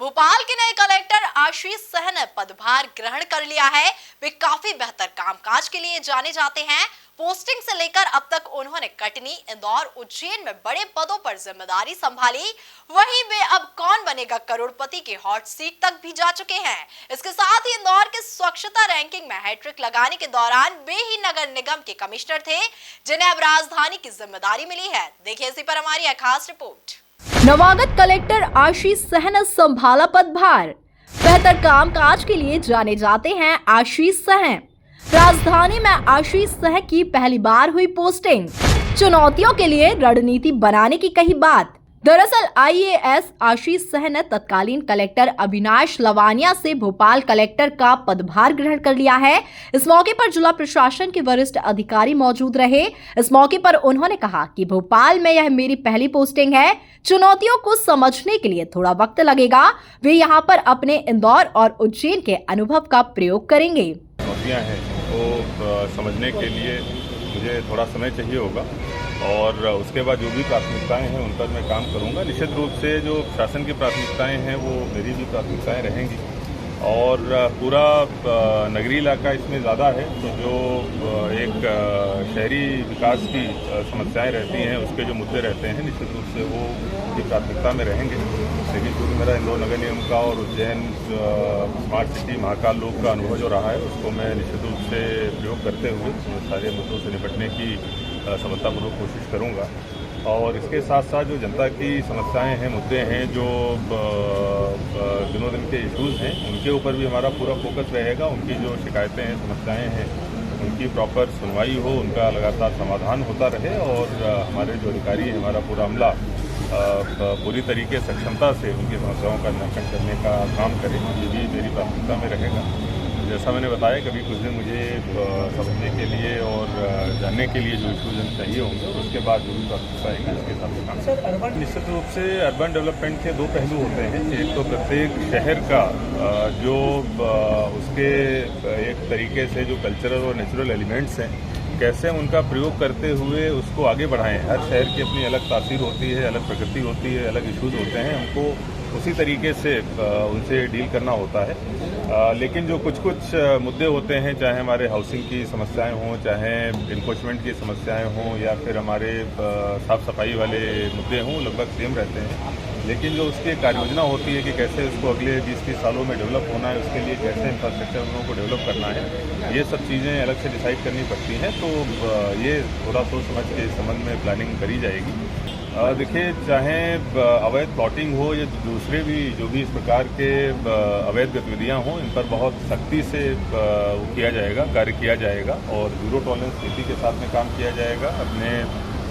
भोपाल के नए कलेक्टर आशीष सहन ने पदभार ग्रहण कर लिया है। वे काफी बेहतर कामकाज के लिए जाने जाते हैं। पोस्टिंग से लेकर अब तक उन्होंने कटनी, इंदौर, उज्जैन में बड़े पदों पर जिम्मेदारी संभाली। वहीं वे अब कौन बनेगा करोड़पति की हॉट सीट तक भी जा चुके हैं। इसके साथ ही इंदौर के स्वच्छता रैंकिंग में हैट्रिक लगाने के दौरान वे ही नगर निगम के कमिश्नर थे, जिन्हें अब राजधानी की जिम्मेदारी मिली है। देखिए इसी पर हमारी एक खास रिपोर्ट। नवागत कलेक्टर आशीष सहन ने संभाला पदभार। बेहतर कामकाज के लिए जाने जाते हैं आशीष सहन। राजधानी में आशीष सहन की पहली बार हुई पोस्टिंग। चुनौतियों के लिए रणनीति बनाने की कही बात। दरअसल आईएएस आशीष सहन ने तत्कालीन कलेक्टर अविनाश लवानिया से भोपाल कलेक्टर का पदभार ग्रहण कर लिया है। इस मौके पर जिला प्रशासन के वरिष्ठ अधिकारी मौजूद रहे। इस मौके पर उन्होंने कहा कि भोपाल में यह मेरी पहली पोस्टिंग है। चुनौतियों को समझने के लिए थोड़ा वक्त लगेगा। वे यहाँ पर अपने इंदौर और उज्जैन के अनुभव का प्रयोग करेंगे। चुनौतियाँ हैं वो समझने के लिए मुझे थोड़ा समय चाहिए होगा और उसके बाद जो भी प्राथमिकताएं हैं उन पर मैं काम करूंगा। निश्चित रूप से जो शासन की प्राथमिकताएं हैं वो मेरी भी प्राथमिकताएं रहेंगी और पूरा नगरीय इलाका इसमें ज़्यादा है, तो जो एक शहरी विकास की समस्याएं रहती हैं, उसके जो मुद्दे रहते हैं, निश्चित रूप से वो की प्राथमिकता में रहेंगे। लेकिन चूँकि मेरा इंदौर नगर निगम का और उज्जैन स्मार्ट सिटी महाकाल लोक का अनुभव जो रहा है, उसको मैं निश्चित रूप से प्रयोग करते हुए सारे मुद्दों से निपटने की सफलतापूर्वक कोशिश करूँगा। और इसके साथ साथ जो जनता की समस्याएं हैं, मुद्दे हैं, जो दिनों दिन के इश्यूज़ हैं, उनके ऊपर भी हमारा पूरा फोकस रहेगा। उनकी जो शिकायतें हैं, समस्याएं हैं, उनकी प्रॉपर सुनवाई हो, उनका लगातार समाधान होता रहे और हमारे जो अधिकारी हैं, हमारा पूरा अमला पूरी तरीके से सक्षमता से उनकी समस्याओं का निराकरण करने का काम करें। ये भी मेरी प्राथमिकता में रहेगा। जैसा मैंने बताया, कभी कुछ दिन मुझे समझने के लिए और जानने के लिए जो इशूज चाहिए होंगे, उसके बाद जो भी प्राथमिकता आएगी उसके हिसाब से काम। सर, अर्बन निश्चित रूप से अर्बन डेवलपमेंट के दो पहलू होते हैं। एक तो प्रत्येक शहर का जो उसके एक तरीके से जो कल्चरल और नेचुरल एलिमेंट्स हैं, कैसे उनका प्रयोग करते हुए उसको आगे बढ़ाएं। हर शहर की अपनी अलग तासीर होती है, अलग प्रकृति होती है, अलग इश्यूज होते हैं, हमको उसी तरीके से उनसे डील करना होता है। लेकिन जो कुछ मुद्दे होते हैं, चाहे हमारे हाउसिंग की समस्याएं हों, चाहे इन्फोर्समेंट की समस्याएं हों, या फिर हमारे साफ सफाई वाले मुद्दे हों, लगभग सेम रहते हैं। लेकिन जो उसकी कार्ययोजना होती है कि कैसे उसको अगले 20-30 सालों में डेवलप होना है, उसके लिए कैसे इंफ्रास्ट्रक्चर उन को डेवलप करना है, ये सब चीज़ें अलग से डिसाइड करनी पड़ती हैं। तो ये थोड़ा सोच समझ के इस संबंध में प्लानिंग करी जाएगी। देखिए, चाहे अवैध प्लॉटिंग हो या दूसरे भी जो भी इस प्रकार के अवैध गतिविधियां हों, इन पर बहुत सख्ती से किया जाएगा, कार्य किया जाएगा और जीरो टॉलरेंस नीति के साथ में काम किया जाएगा। अपने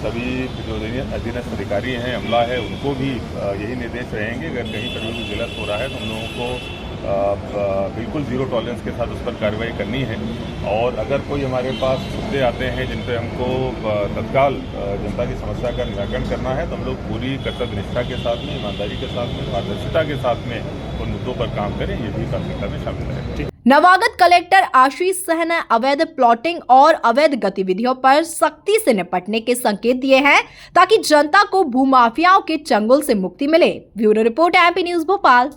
सभी जो अधीनस्थ अधिकारी हैं, अमला है, उनको भी यही निर्देश रहेंगे। अगर कहीं पर भी गलत हो रहा है तो हम लोगों को बिल्कुल जीरो टॉलरेंस के साथ उस पर कार्रवाई करनी है। और अगर कोई हमारे पास मुद्दे आते हैं जिन पे हमको तत्काल जनता की समस्या का निराकरण करना है, तो हम लोग पूरी कर्तव्य निष्ठा के साथ में, ईमानदारी के साथ में, पारदर्शिता के साथ में उन मुद्दों पर काम करें। ये भी प्राथमिकता में शामिल है। नवागत कलेक्टर आशीष सहन ने अवैध प्लॉटिंग और अवैध गतिविधियों पर सख्ती से निपटने के संकेत दिए हैं, ताकि जनता को भूमाफियाओं के चंगुल से मुक्ति मिले। Bureau report, MP news Bhopal.